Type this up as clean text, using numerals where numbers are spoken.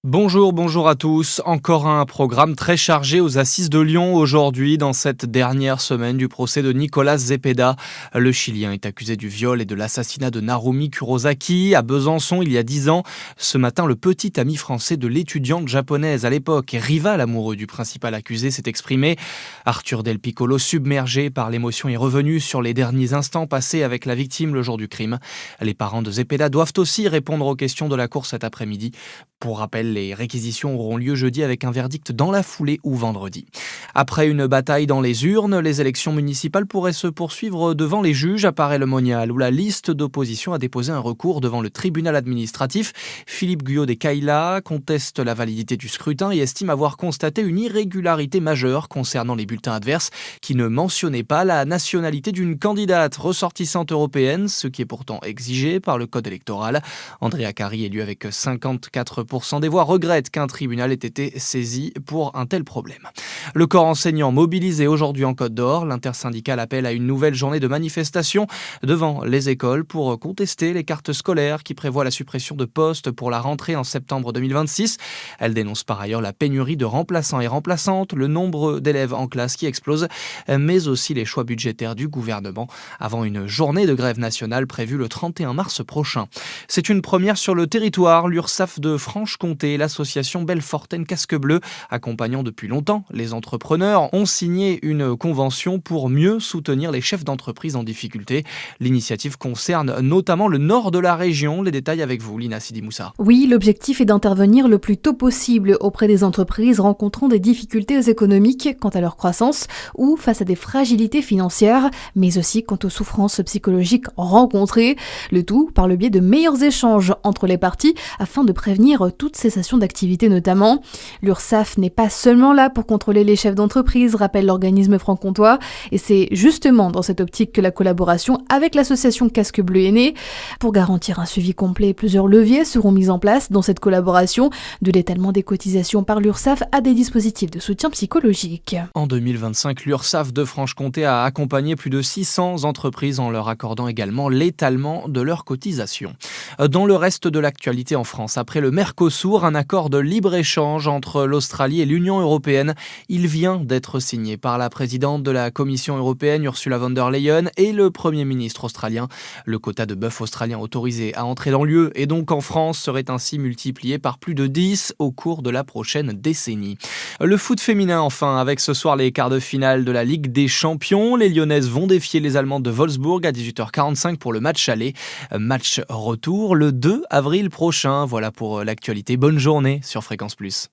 Bonjour à tous. Encore un programme très chargé aux Assises de Lyon aujourd'hui dans cette dernière semaine du procès de Nicolas Zepeda. Le Chilien est accusé du viol et de l'assassinat de Narumi Kurosaki à Besançon il y a 10 ans. Ce matin, le petit ami français de l'étudiante japonaise à l'époque et rival amoureux du principal accusé s'est exprimé. Arthur Del Piccolo, submergé par l'émotion, est revenu sur les derniers instants passés avec la victime le jour du crime. Les parents de Zepeda doivent aussi répondre aux questions de la cour cet après-midi. Pour rappel, les réquisitions auront lieu jeudi avec un verdict dans la foulée ou vendredi. Après une bataille dans les urnes, les élections municipales pourraient se poursuivre devant les juges à Paray-le-Monial, où la liste d'opposition a déposé un recours devant le tribunal administratif. Philippe Guyot des Caïla conteste la validité du scrutin et estime avoir constaté une irrégularité majeure concernant les bulletins adverses qui ne mentionnaient pas la nationalité d'une candidate ressortissante européenne, ce qui est pourtant exigé par le code électoral. Andrea Cari, élu avec 54% des voix, regrette qu'un tribunal ait été saisi pour un tel problème. Le corps enseignant mobilisé aujourd'hui en Côte d'Or. L'intersyndicale appelle à une nouvelle journée de manifestation devant les écoles pour contester les cartes scolaires qui prévoient la suppression de postes pour la rentrée en septembre 2026. Elle dénonce par ailleurs la pénurie de remplaçants et remplaçantes, le nombre d'élèves en classe qui explose, mais aussi les choix budgétaires du gouvernement avant une journée de grève nationale prévue le 31 mars prochain. C'est une première sur le territoire. L'URSSAF de Franche-Comté et l'association Belfortaine Casque Bleu, accompagnant depuis longtemps les entrepreneurs, ont signé une convention pour mieux soutenir les chefs d'entreprise en difficulté. L'initiative concerne notamment le nord de la région. Les détails avec vous, Lina Sidi Moussa. Oui, l'objectif est d'intervenir le plus tôt possible auprès des entreprises rencontrant des difficultés économiques quant à leur croissance ou face à des fragilités financières, mais aussi quant aux souffrances psychologiques rencontrées. Le tout par le biais de meilleurs échanges entre les parties afin de prévenir toute cessation d'activité notamment. L'URSSAF n'est pas seulement là pour contrôler les chefs d'entreprise, rappelle l'organisme franc-comtois, et c'est justement dans cette optique que la collaboration avec l'association Casque Bleu est née. Pour garantir un suivi complet, plusieurs leviers seront mis en place dans cette collaboration, de l'étalement des cotisations par l'URSSAF à des dispositifs de soutien psychologique. En 2025, l'URSSAF de Franche-Comté a accompagné plus de 600 entreprises en leur accordant également l'étalement de leurs cotisations. Dans le reste de l'actualité en France, après le Mercosur, un accord de libre-échange entre l'Australie et l'Union européenne, il vient d'être signé par la présidente de la Commission européenne, Ursula von der Leyen, et le Premier ministre australien. Le quota de bœuf australien autorisé à entrer dans l'UE et donc en France serait ainsi multiplié par plus de 10 au cours de la prochaine décennie. Le foot féminin enfin, avec ce soir les quarts de finale de la Ligue des Champions. Les Lyonnaises vont défier les Allemandes de Wolfsburg à 18h45 pour le match aller. Match retour le 2 avril prochain. Voilà pour l'actualité. Bonne journée sur Fréquence Plus.